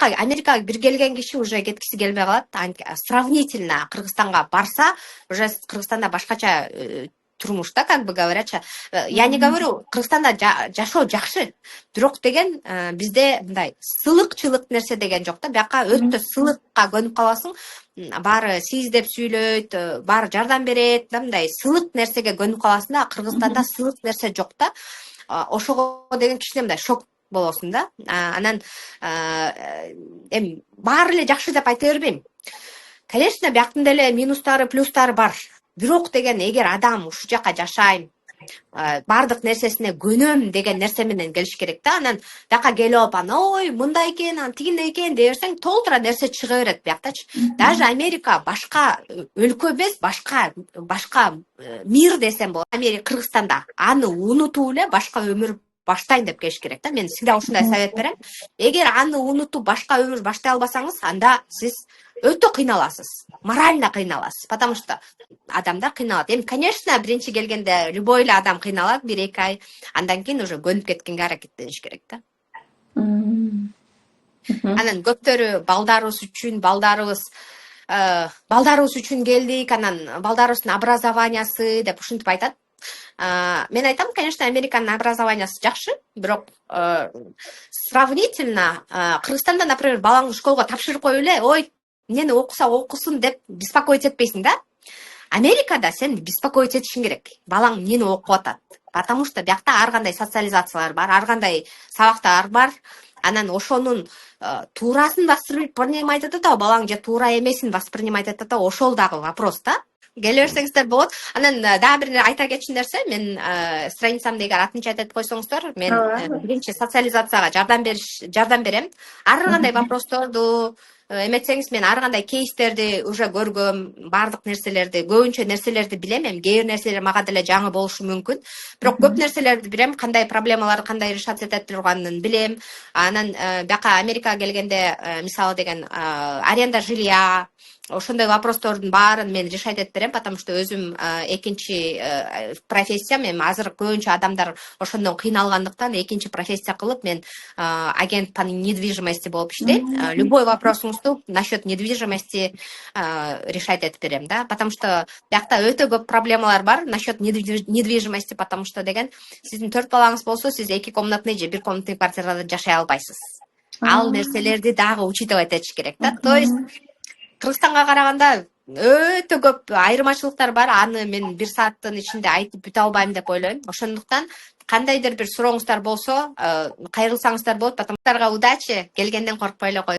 Америкага бир келген киши уже кеткиси келбей калат. Сравнительно Кыргызстанга барса, уже Кыргызстанда башкача турмуш да, как бы говорячи. Я не говорю, Кыргызстанда жашоо жакшы. Бирок деген бизде мындай сылыкчылык нерсе деген жок да. Бияка өтө сылыкка көнүп каласың. Баары сиз деп сүйлөйт, баары жардам берет, мындай сылык нерсеге көнүп каласың да. Кыргызстанда сылык нерсе жок да. Ошого деген кичине мындай шок болосуң да. Анан эми баары эле жакшы деп айта бербейм. Конечно, бияктын деле минустары, плюстары бар. Бирок деген эгер адам ушул жака жашайм, бардык нерсесине көнөм деген нерсе менен келиш керек да. Анан бияка келип ой, мындай экен, тигиндей экен деп берсең, толтура нерсе чыга берет бияктачы. Даже Америка башка өлкө эмес, башка мир десем болот. Америка, Кыргызстанда аны унутуп эле башка өмүр баштайын деп келиш керек да. Мен сизге ушундай совет берем. Эгер аны унутуп башка өмүр баштай албасаңыз, анда сиз өтө кыйналасыз. Морально кыйналасыз. Потому что адамдар кыйналат. Эми, конечно, биринчи келгенде любой эле адам кыйналат, 1-2 ай. Андан кийин уже көнүп кеткенге аракеттениш керек да. Анан көптөрү балдарыбыз үчүн келдик, анан балдарыбыздын образованиясы деп ушинтип айтат. Мен айтам, конечно, Американын образованиясы жакшы, бирок сравнительно Кыргызстанда, например, балаңды школго тапшырып коюп эле, ой, эмнени окуса окусун деп беспокоить этпейсиң да. Америкада сен беспокоить этишиң керек. Балаң эмнени окуп атат. Потому что биякта ар кандай социализациялар бар, ар кандай сабактар бар. Анан ошонун туурасын воспринимать этет да, балаң же туура эмесин воспринимать этет да, ошол дагы вопрос да. Келе берсеңиздер болот. Анан дагы бир айта кетчү нерсе, мен страницамда эгер атын айтып койсоңуздар, мен биринчи социализацияга жардам берем. Ар кандай вопросторду эметсеңиз, мен ар кандай кейстерди уже көргөм, бардык нерселерди, көбүнчө нерселерди билем. Эми кээ бир нерселер мага деле жаңы болушу мүмкүн. Бирок көп нерселерди билем, кандай проблемаларды кандай решать эте турганын билем. Анан бияка Америкага келгенде, мисалы деген аренда жилья, ошондой вопростордун баарын мен решать этип берем, потому что өзүм экинчи профессиям, эми азыр көбүнчө адамдар ошондон кыйналгандыктан экинчи профессия кылып, мен агент по недвижимости болуп иштейм. Любой вопросуңузду насчет недвижимости решать этип берем, да, потому что биякта өтө көп проблемалар бар насчет недвижимости, потому что деген сиздин 4 балаңыз болсо, сиз 2 комнатный же 1 комнатный квартирада жашай албайсыз. Ал нерселерди дагы учитывать этиш керек да. То есть Кыргызстанга караганда өтө көп айырмачылыктар бар. Аны мен 1 сааттын ичинде айтып бүтө албайм деп ойлойм. Ошондуктан кандайдыр бир сурооңуздар болсо, кайрылсаңыздар болот. Потому удачи, келгенден коркпой эле коюңуз.